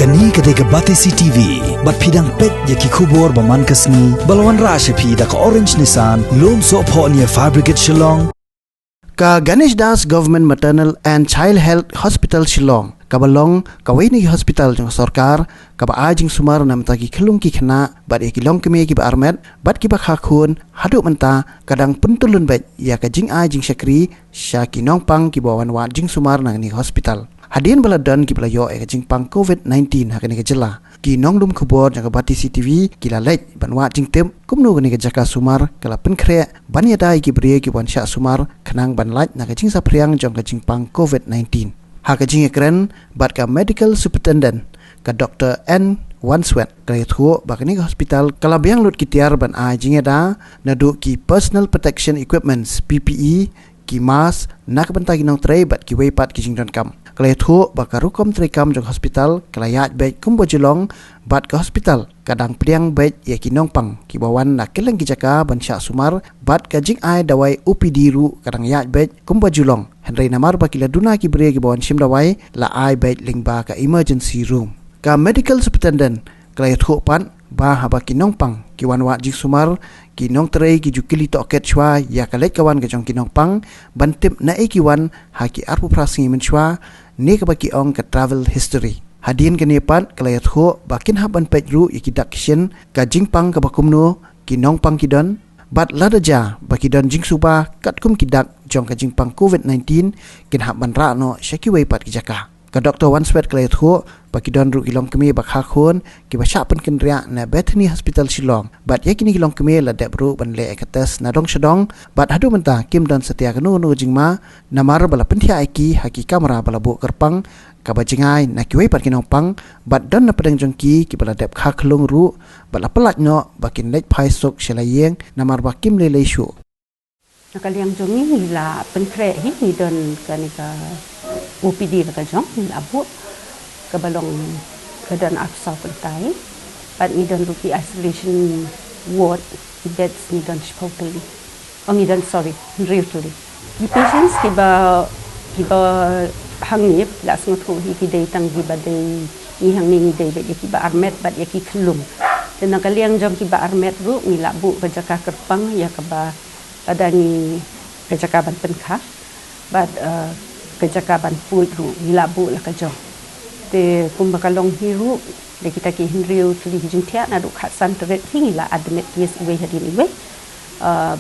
Kani kadega Batisi TV, bat pidang pet yaki kubor baman kasni, balawan rasha pida ka orange nisan, lom so po niya fabricate Shillong. Ka Ganesh Das Government Maternal and Child Health Hospital Shillong, kabalong kawaini hospital jang sarkar, kaba ajing Sumar namta ki kelung ki Khynnah, bat ki Longkmie ki ba Armet, bat ki ba khakun, haduk menta kadang Pyntyllun Beit ya ka jing ajing Syakri, syaki nongpang ki bawan wat jing Sumar nang ni hospital. Hadian baladan ki belayo e jing pang COVID-19 hakani ke jela. Ki nongdum kubor jaga Batisi TV ki lalej banwa jing tem kumnu gani ke jaka Sumar kala penkre ban yadai ki brie ki wan sya Sumar kenang ban laj na ke jing sapriang jong ke jing pang COVID-19. Ha ke jing ekren bat ka medical superintendent ka Dr. N. Wanswet kaya thuo bakani ke hospital kala biang lut ki tiar ban a jing da nadu ki personal protection equipments PPE ki mask nak bantagi nong tray bat ki weipat ki jing don kam. Kalai thu bakaru kom trekam jong hospital kalayat Beit kumbo julong bat ke hospital kadang priang Beit ya ki nongpang ki bawan nak keleng ki jaka ban sya Sumar bat ka jing ai dawai UPD ru kadang yat Beit kumbo julong henry namar bakila duna ki bre ki bawan sim dawai la ai Beit lingba ka emergency room ka medical superintendent kalai thu pan ba haba ki nongpang ki wan wat jing Sumar ki nong tray ki jukili toket chwa ya kalai kawan ka jong ki nongpang bantip na ki wan ha ki arpu prasing men chwa ni ka baki ong ka travel history hadin ka nepan kalayat ho bakin haban pejru ikidak kishen ka jingpang ka bakumno ki nongpang kidon bat ladaja baki don jing suba katkum kidak jong ka jingpang COVID-19 kin haban ra no syaki weipat ki jaka ka Dr. Wanswet kalayat ho baki don ru Longkmie bakha khon ki basha pen kin ria na Bethany Hospital Shillong bat yakini Longkmie la debru ban le ekates na dong shadong bat hadu menta kim don setia kanu nu jingma namar bala penthia aiki haki kamera bala bu kerpang ka bajingai na ki weipat kinong pang bat don na pedang jongki ki bala deb kha khlung ru bala pelat no bakin lej phai sok shelayeng namar bakim le leishu nakaliang jongi la penkre hi ni don kanika UPD ka jong ni abu kabalong kadan afsa pentai but ni don rupi isolation ward beds ni don spokali ni don sorry really the patients kiba hangip la sngot ko hi ki dei tang kiba dei ni hang ni dei be kiba Armet bat ya ki khlum dan nakaliang jong kiba Armet ru ni labu ka jaka kerpang ya kaba adani ka jaka ban penkha but ka jaka ban pul ru ni labu la ka jong te kumbakalong hiru de kita ki hinriu tuli jintia na du khasan tret hingila admit yes we hadin we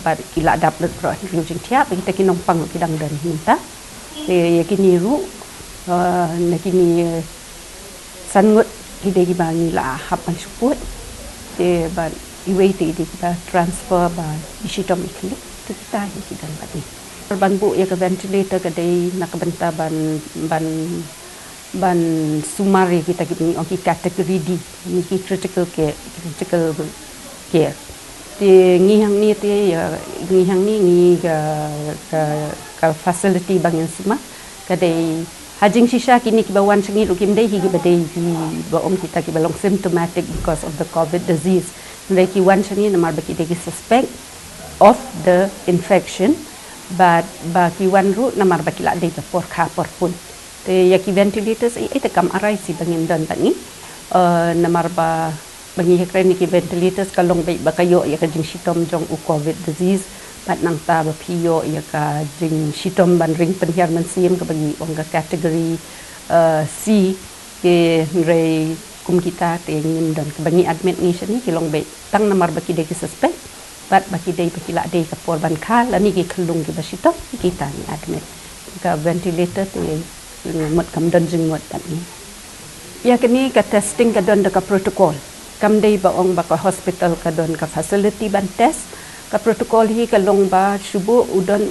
but ila daplet pro hinriu jintia kita ki nongpang ki dang dan minta te yakini ru nakini sangut ide ki bangi la hapan support te ban iwe te kita transfer ba isitom ikli te kita ki dan pati ban bu ya ka ventilator ka dei nakabenta ban Sumar kita kini orang kategori D ni critical care ti ngihang ni ti ngihang ni ka facility bangin Sumar kadai hajing sisa kini kibawan sengi lukim dei hi badai ba om kita kibalong symptomatic because of the COVID disease ndai ki wan sengi namar baki dei suspect of the infection but ba ki wan ru namar baki la dei por kha por pun te yaki ventilators ite kam arai si bangin dan tani namar ba bangi hekren ki ventilators kalong Beit bakayo ya ka jing sitom jong u COVID disease pat nang ta ba piyo ya ka jing sitom ban ring penhiar man sim ka bagi ong ka category C ke rei kum kita te ngin dan ka bangi admit ni sini ki long Beit tang namar baki de ki suspect pat baki de baki la de ka por ban kha la ni ki khlung ki ba sitom kita ni admit ka ventilator te mot kam don jing mot tani ya kini ka testing ka don ka protocol kam dei ba ong ba ka hospital ka don ka facility ban test ka protocol hi ka long ba subu udon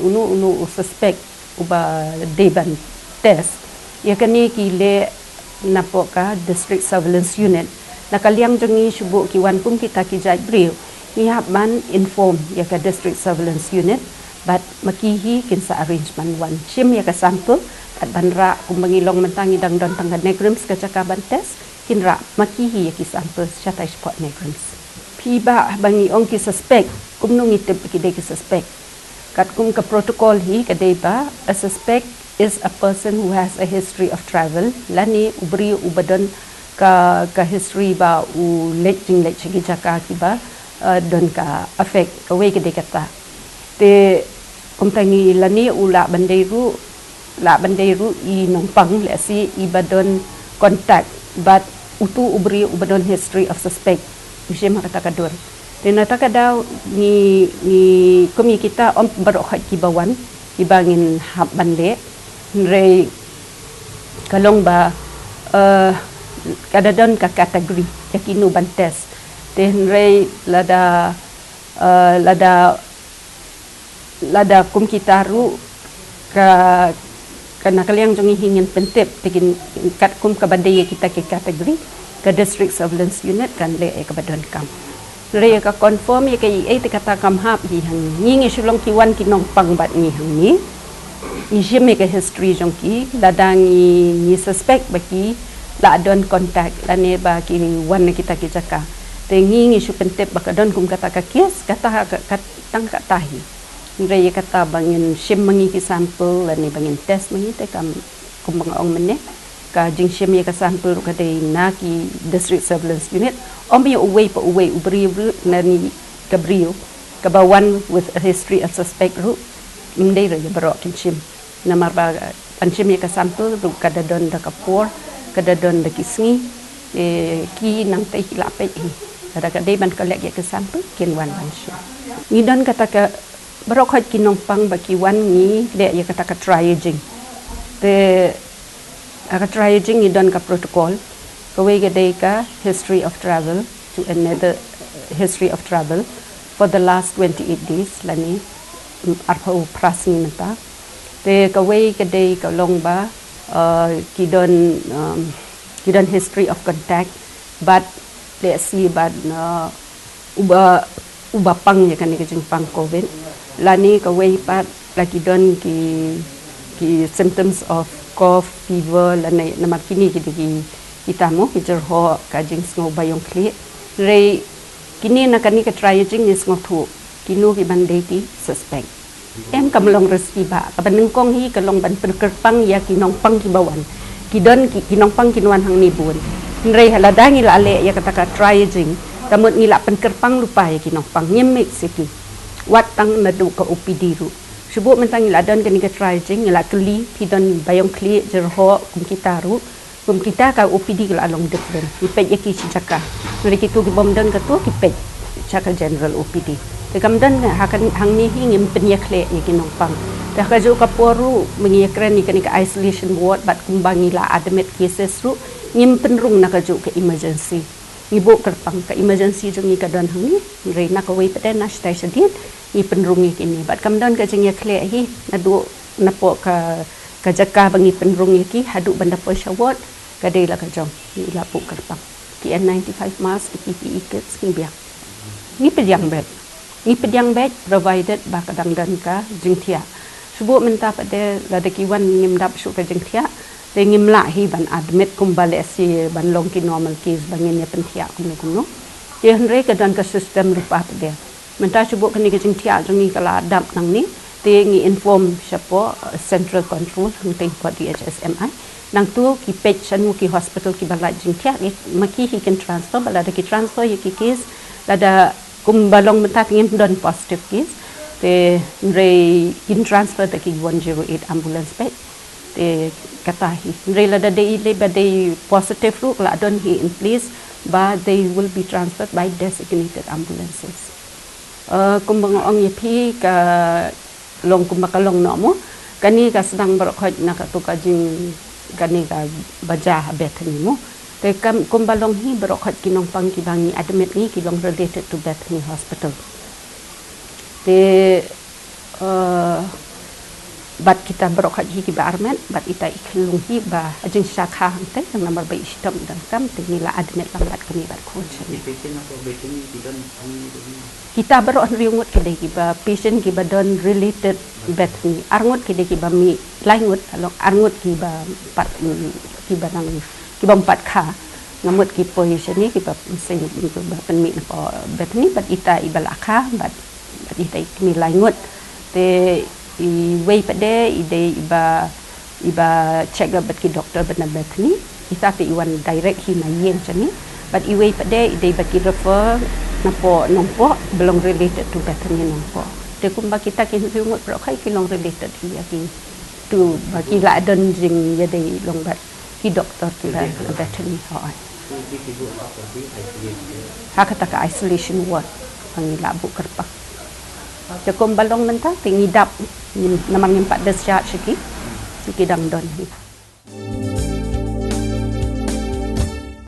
unu suspect uba dei ban test ya kini ki le napo ka district surveillance unit nakaliang jongi subu ki wan kum kita ki jai brio ni hab man inform ya ka district surveillance unit but makihi kinsa arrangement wan sim ya ka sample at banra kung mangilong mentangi dang don tangga negrims ka cakaban test kinra makihi ki sample syata spot negrims piba bangi ong ki suspect kumnung itip ki de ki suspect kat kum ka protocol hi ka de ba a suspect is a person who has a history of travel lani ubri ubadon ka history ba u lejing gi jaka ki ba don ka affect ka we ke de kata te komtangi lani ula banderu I nongpang le si ibadon contact but utu ubadon history of suspect usia makata kador te nata kadau ni komi kita om barok ki bawan ibangin hab banle re kalong ba kadadon ka kategori yakinu bantes te re lada kum kita ru ka nakaliang jongi hingin pentep tegin kat kum ka bandai kita ke kategori ka district surveillance unit kan le ka badon kam re ka confirm ye ka te kata kam hap hi hang ngi sulong ki wan ki nong pang bat ni hang ni jeme ka history jongki ladangi ni suspect baki la don contact la ne ba ki wan kita ki jaka te ngi su pentep bakadon kum kata ka kes kata tang ka tahi re kata bangin shim mangi ki sample la ne bangin test mangi te kam kum bang ong mene ka jing shim ye ka sample ka de na ki district surveillance unit om bi away ubri na ni ka brio ka ba one with a history of suspect ru imdei re barok kin shim na marba panchim ye ka sample ru ka dadon da kapor ka dadon da kisngi ki nang te la pe ada ka de ban collect ye ka sample kin wan panchim ni don kata ka barok hot kinong pang baki wan ni de ye kata ka triaging te aka triaging ni don ka protocol ka we de ka history of travel to another history of travel for the last 28 days lani arpau prasni mata te ka we de ka long ba kidon history of contact but let's see but uba pang ya kan ke jing pang covid lani ka we pat lagi don ki symptoms of cough fever lani nama kini kita mo ho ka jing sngo bayong kli re kini na kani ka triaging is ngo thu kinu ki bandeti suspect em kam long resi ba ka baneng kong hi ka long ban perkerpang ya kinong pang ki bawan kidon kinong pang kinwan hang ni bun re haladangi la ale ya kata ka triaging kamut ngila penkerpang lupa ya kinong pang nyemek siki wat tang nadu ka OPD ru subu mentang ngila don kani ka triaging ngila kli pidon bayong kli jerho kum kita ru kum kita ka OPD la long different ipet yaki chaka re kitu ki bom don ka tu kipet chaka general OPD te kam don hakan hang ni hingim penyakle ya kinong pang dah ka jo ka poru mengiyakran ni kani ka isolation ward bat kumbangi la admit cases ru ngim penrung na ka jo ka emergency ibu kerpang ka emergency jong ka don hang ni re na ka we peden na station dit ni penrung ni kini bat kam don ka jing ya kle hi na do na po ka jaka bangi penrung ki hadu banda po shawat ka de la ka jong ni la pu kerpang ki N95 mask ki PPE kits ki biak ni pedyang bed provided ba kadang dan ka jing thia subu menta pade la de ki wan ngim dap su ka jing thia te ngim la hi ban admit kumbale si ban long ki normal case bangin ya pentia kuno ye henre ka dan ka system rupa pade menta subu kani ka jing thia jong ni kala dap nang ni te ngi inform siapo central control hang te ko DHSMI nang tu ki page sanu ki hospital ki balai jing thia ni maki hi can transfer bala de ki transfer ye ki case lada kumbalong menta ngim don positive case te re in transfer de ki 108 ambulance bed te katahi re lada de positive ru la don hi in place but they will be transferred by designated ambulances kumbang ong yepi ka long kumbakalong no mo kani ka sedang berkhoj na ka tu ka jing kani ka baja Bethany mo te kam kumbalong hi berkhoj kinong pang kibangi admit ni kilong related to Bethany hospital te bat kita berkhoj hi ki ba Armet bat ita iklung hi ba ajing syakha hante yang nomor bai istam dan kam te ni la admit lambat kami bat khon kita berok riungut kede ki ba patient ki ba don related Bethany arngut kede ki ba mi laingut along arngut ki ba pat ki ba nang ki ba empat kha ngamut ki position ni ki ba sing ba pen mi po Bethany bat ita ibalakha bat ita mi laingut te i wei pade ide iba check up ki doktor bana Bethany kita ti iwan direct Khynnah macam ni, but iwe pada dia bagi refer nampo belum related to batanya nampo. Dia kumba kita kinungut pro kai kilong related dia ki tu bagi la don jing ya dei long bat ki doktor tu dah batanya hoi. Hakata ka isolation ward pangila bu kerpak. Jakom balong mentang tingidap namang 4 discharge ki dang don.